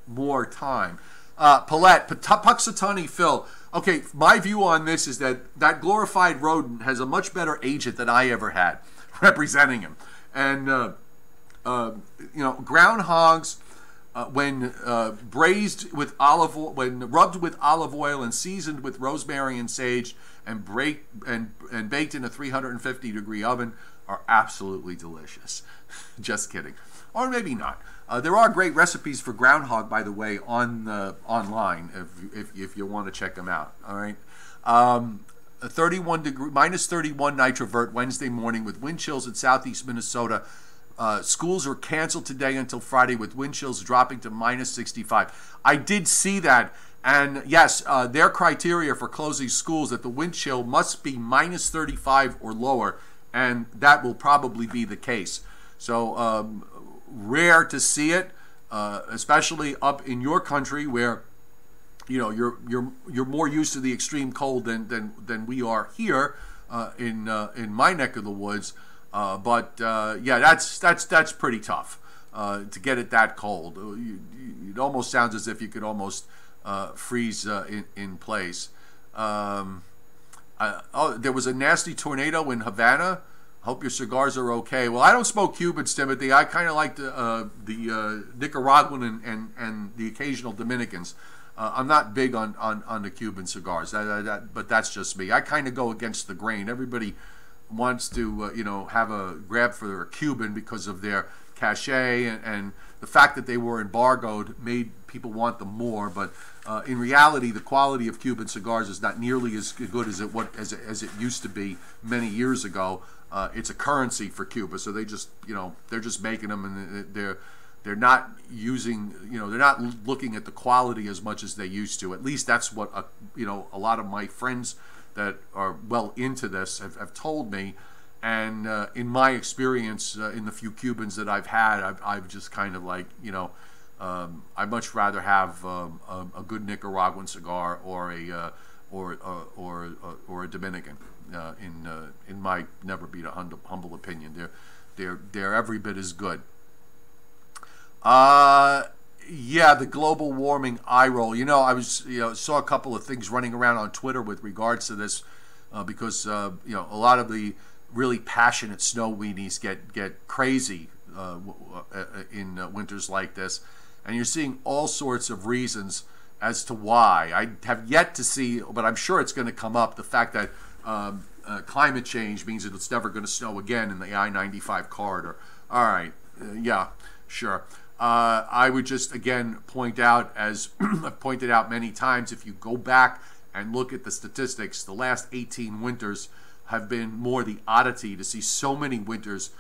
more time. Paulette, Puxatani Phil. Okay, my view on this is that glorified rodent has a much better agent than I ever had representing him. And groundhogs, when braised with olive oil, when rubbed with olive oil and seasoned with rosemary and sage, and baked in a 350-degree oven, are absolutely delicious. Just kidding, or maybe not. There are great recipes for groundhog, by the way, online if you want to check them out. All right. A 31 degree, minus 31 nitrovert Wednesday morning with wind chills in southeast Minnesota. Schools are canceled today until Friday with wind chills dropping to minus 65. I did see that, and yes, their criteria for closing schools that the wind chill must be minus 35 or lower, and that will probably be the case. So rare to see it, especially up in your country where you're more used to the extreme cold than we are here in my neck of the woods. Yeah, that's pretty tough to get it that cold. It almost sounds as if you could almost freeze in place. There was a nasty tornado in Havana. Hope your cigars are okay. Well, I don't smoke Cubans, Timothy. I kind of like the Nicaraguan and the occasional Dominicans. I'm not big on the Cuban cigars, but that's just me. I kind of go against the grain. Everybody wants to have a grab for their Cuban because of their cachet, and the fact that they were embargoed made people want them more. But in reality, the quality of Cuban cigars is not nearly as good as it used to be many years ago. It's a currency for Cuba, so they just they're just making them, and they're not using they're not looking at the quality as much as they used to. At least that's what a lot of my friends that are well into this have told me. And in my experience, in the few Cubans that I've had, I've just kind of like I'd much rather have a good Nicaraguan cigar or a Dominican. In my never be a humble opinion, they're every bit as good. Yeah, the global warming eye roll. I saw a couple of things running around on Twitter with regards to this, because a lot of the really passionate snow weenies get crazy in winters like this, and you're seeing all sorts of reasons as to why. I have yet to see, but I'm sure it's going to come up, the fact that climate change means that it's never going to snow again in the I-95 corridor. All right, yeah, sure. I would just, again, point out, as I've pointed out many times, if you go back and look at the statistics, the last 18 winters have been more the oddity to see so many winters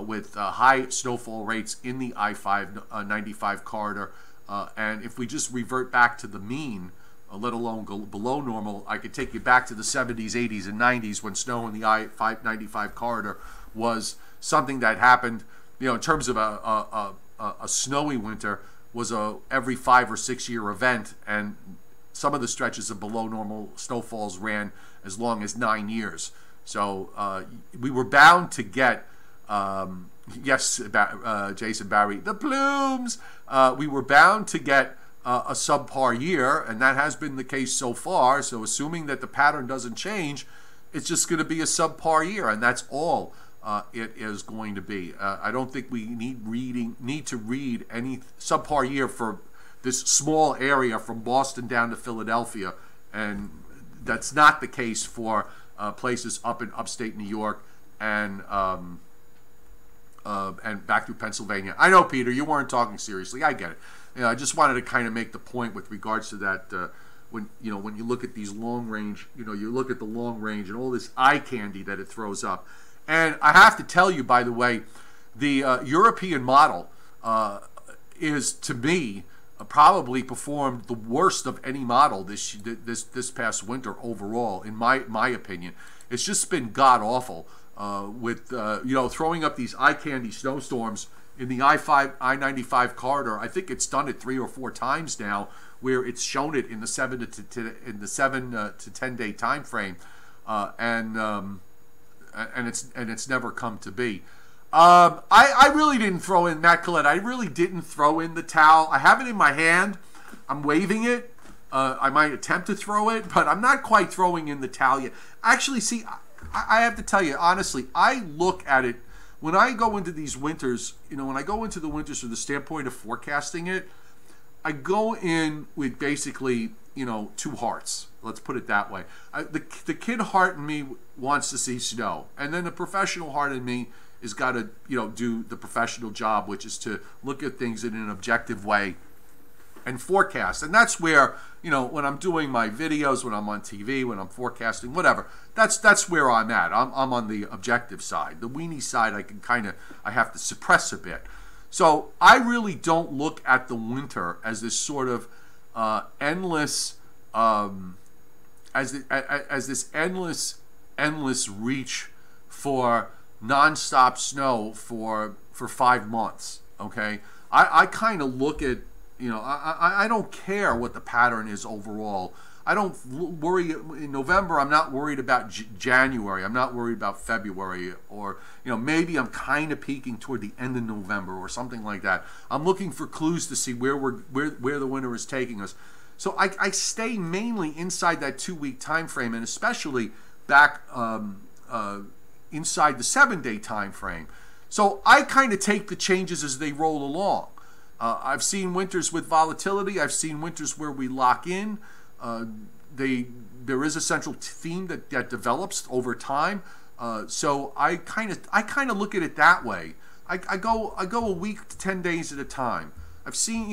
with high snowfall rates in the I-95 corridor. And if we just revert back to the mean, let alone go below normal, I could take you back to the 70s, 80s, and 90s when snow in the I-95 corridor was something that happened, in terms of a snowy winter, was a every 5 or 6 year event, and some of the stretches of below normal snowfalls ran as long as 9 years. So we were bound to get, yes, Jason Barry, the plumes. We were bound to get a subpar year, and that has been the case so far. So assuming that the pattern doesn't change, it's just going to be a subpar year, and that's all it is going to be. I don't think we need to read any subpar year for this small area from Boston down to Philadelphia, and that's not the case for places up in upstate New York and back through Pennsylvania. I know, Peter, you weren't talking seriously. I get it. I just wanted to kind of make the point with regards to that. When you look at these long range, you look at the long range and all this eye candy that it throws up. And I have to tell you, by the way, the European model is, to me, probably performed the worst of any model this past winter overall, in my opinion. It's just been god awful with throwing up these eye candy snowstorms in the I-95 corridor. I think it's done it 3 or 4 times now, where it's shown it in the 7 to 10 day time frame, and it's never come to be. I really didn't throw in, Matt Collette, I really didn't throw in the towel. I have it in my hand. I'm waving it. I might attempt to throw it, but I'm not quite throwing in the towel yet. Actually, see, I have to tell you, honestly, I look at it, when I go into these winters, when I go into the winters from the standpoint of forecasting it, I go in with basically, 2 hearts. Let's put it that way. The kid heart in me wants to see snow, and then the professional heart in me has got to, do the professional job, which is to look at things in an objective way and forecast. And that's where, when I'm doing my videos, when I'm on TV, when I'm forecasting, whatever, that's where I'm at. I'm on the objective side. The weenie side, I have to suppress a bit. So I really don't look at the winter as this sort of endless, as this endless reach for nonstop snow for 5 months. Okay, I kind of look at, I don't care what the pattern is overall. I don't worry. In November, I'm not worried about January. I'm not worried about February, or maybe I'm kind of peaking toward the end of November or something like that. I'm looking for clues to see where the winter is taking us. So I stay mainly inside that 2-week time frame, and especially back inside the 7-day time frame. So I kind of take the changes as they roll along. I've seen winters with volatility. I've seen winters where we lock in. There is a central theme that develops over time. So I kind of look at it that way. I go a week to 10 days at a time. I've seen,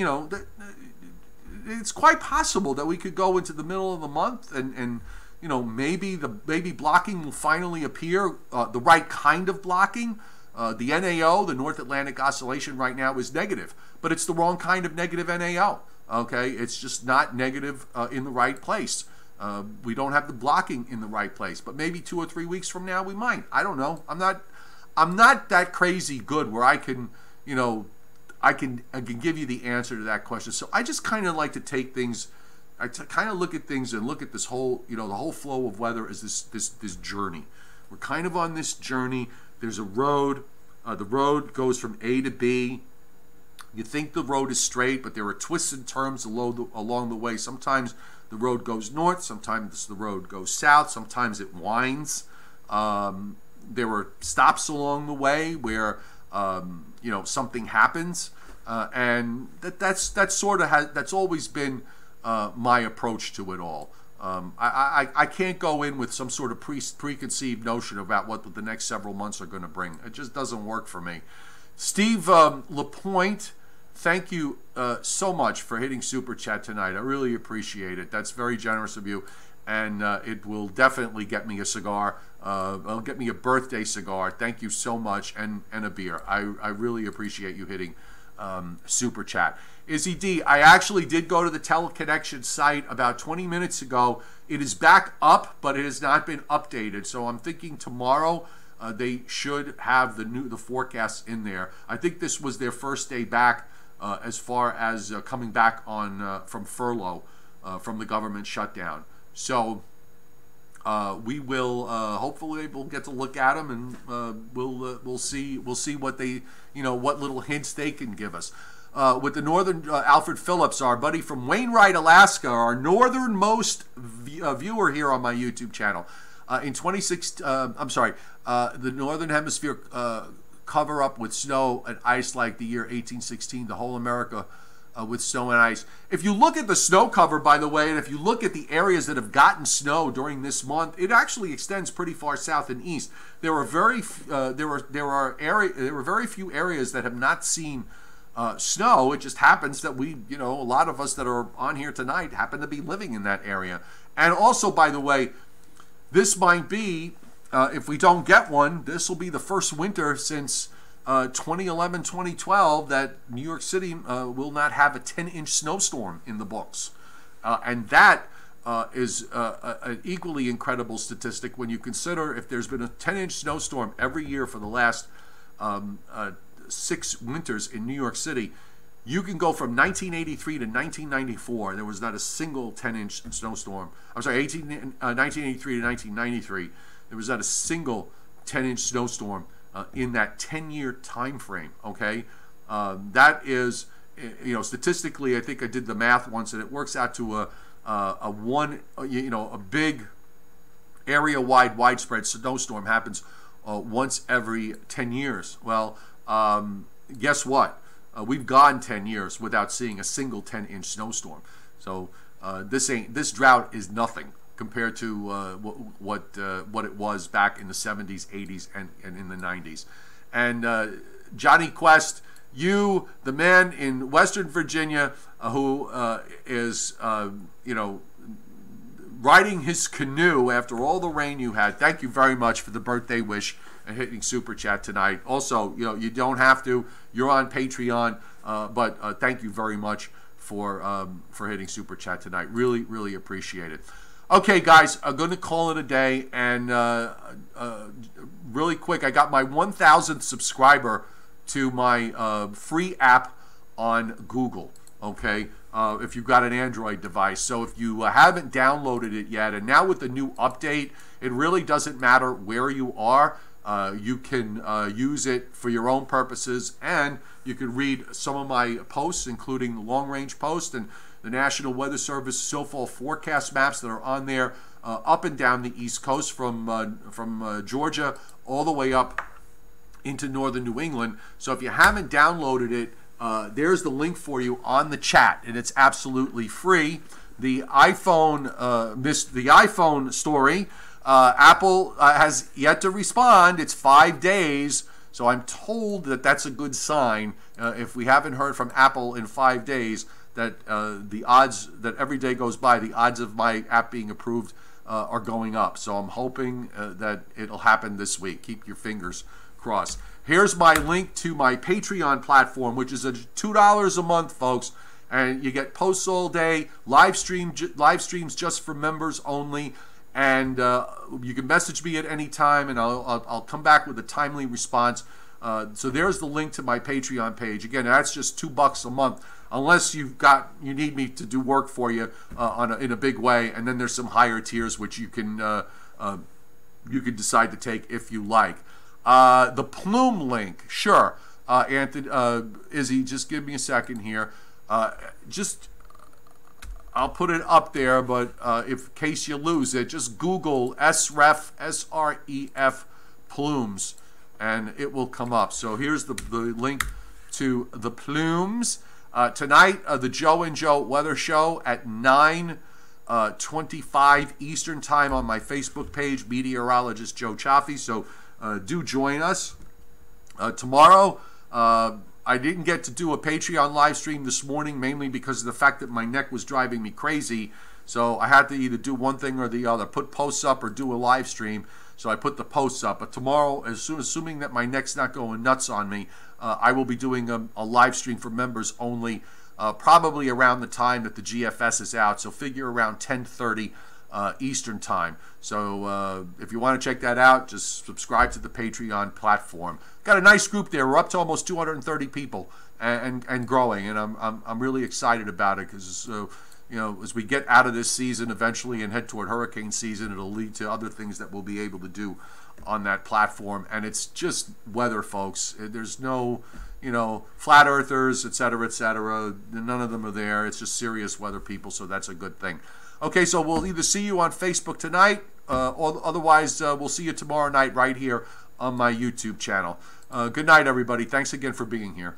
it's quite possible that we could go into the middle of the month and maybe blocking will finally appear, the right kind of blocking. The NAO, the North Atlantic Oscillation, right now is negative, but it's the wrong kind of negative NAO. Okay, it's just not negative in the right place. We don't have the blocking in the right place, but maybe 2 or 3 weeks from now we might. I don't know. I'm not that crazy good where I can, I can give you the answer to that question. So I just kind of like to take things. I kind of look at things and look at this whole, the whole flow of weather as this journey. We're kind of on this journey. There's a road. The road goes from A to B. You think the road is straight, but there are twists and turns along the way. Sometimes the road goes north. Sometimes the road goes south. Sometimes it winds. There were stops along the way where something happens, and that's always been my approach to it all. I can't go in with some sort of preconceived notion about what the next several months are going to bring. It just doesn't work for me. Steve Lapointe, thank you so much for hitting Super Chat tonight. I really appreciate it. That's very generous of you, and it will definitely get me a cigar. It'll get me a birthday cigar. Thank you so much, and a beer. I really appreciate you hitting Super Chat. Izzy D, I actually did go to the teleconnection site about 20 minutes ago. It is back up, but it has not been updated. So I'm thinking tomorrow they should have the forecasts in there. I think this was their first day back as far as coming back on from furlough from the government shutdown. So we will hopefully we'll get to look at them, and we'll see what they what little hints they can give us. With the northern Alfred Phillips, our buddy from Wainwright, Alaska, our northernmost viewer here on my YouTube channel. In 26, the northern hemisphere cover up with snow and ice like the year 1816. The whole America with snow and ice. If you look at the snow cover, by the way, and if you look at the areas that have gotten snow during this month, it actually extends pretty far south and east. There were very few areas that have not seen snow. It just happens that a lot of us that are on here tonight happen to be living in that area. And also, by the way, this might be, if we don't get one, this will be the first winter since 2011, 2012 that New York City will not have a 10-inch snowstorm in the books. And that is an equally incredible statistic when you consider if there's been a 10-inch snowstorm every year for the last 6 winters in New York City. You can go from 1983 to 1994. There was not a single 10-inch snowstorm. I'm sorry, 1983 to 1993. There was not a single 10-inch snowstorm in that 10-year time frame. Okay, that is, statistically, I think I did the math once, and it works out to a big area-wide, widespread snowstorm happens once every 10 years. Well, guess what? We've gone 10 years without seeing a single 10-inch snowstorm. So this drought is nothing compared to what it was back in the 70s, 80s, and in the 90s. And Johnny Quest, you, the man in Western Virginia who is riding his canoe after all the rain you had, thank you very much for the birthday wish and hitting Super Chat tonight. Also, you don't have to. You're on Patreon, but thank you very much for hitting Super Chat tonight. Really, really appreciate it. Okay, guys, I'm going to call it a day, and really quick, I got my 1,000th subscriber to my free app on Google, okay, if you've got an Android device. So if you haven't downloaded it yet, and now with the new update, it really doesn't matter where you are. You can use it for your own purposes, and you can read some of my posts, including the long-range post and the National Weather Service snowfall forecast maps that are on there up and down the East Coast from Georgia all the way up into northern New England. So if you haven't downloaded it, there's the link for you on the chat, and it's absolutely free. The iPhone story. Apple has yet to respond. It's 5 days, so I'm told that that's a good sign. If we haven't heard from Apple in 5 days, that the odds that every day goes by, the odds of my app being approved are going up. So I'm hoping that it'll happen this week. Keep your fingers crossed. Here's my link to my Patreon platform, which is $2 a month, folks. And you get posts all day, live streams just for members only. And you can message me at any time, and I'll come back with a timely response So there's the link to my Patreon page. Again, that's just $2 a month, unless you need me to do work for you in a big way. And then there's some higher tiers which you can decide to take if you like. The plume link, sure. Anthony, Izzy, just give me a second here. I'll put it up there, but in case you lose it, just Google SREF, S-R-E-F, plumes, and it will come up. So here's the link to the plumes. Tonight, the Joe and Joe Weather Show at 9:25 Eastern Time on my Facebook page, meteorologist Joe Chaffee. So do join us. Tomorrow, I didn't get to do a Patreon live stream this morning, mainly because of the fact that my neck was driving me crazy. So I had to either do one thing or the other, put posts up or do a live stream. So I put the posts up. But tomorrow, assuming that my neck's not going nuts on me, I will be doing a live stream for members only, probably around the time that the GFS is out. So figure around 10:30 Eastern Time. So if you want to check that out, just subscribe to the Patreon platform. Got a nice group there. We're up to almost 230 people and growing, and I'm really excited about it because as we get out of this season eventually and head toward hurricane season, it'll lead to other things that we'll be able to do on that platform. And it's just weather, folks. There's no flat earthers, etc., etc. None of them are there. It's just serious weather people, so that's a good thing. Okay, so we'll either see you on Facebook tonight, or otherwise we'll see you tomorrow night right here on my YouTube channel. Good night, everybody. Thanks again for being here.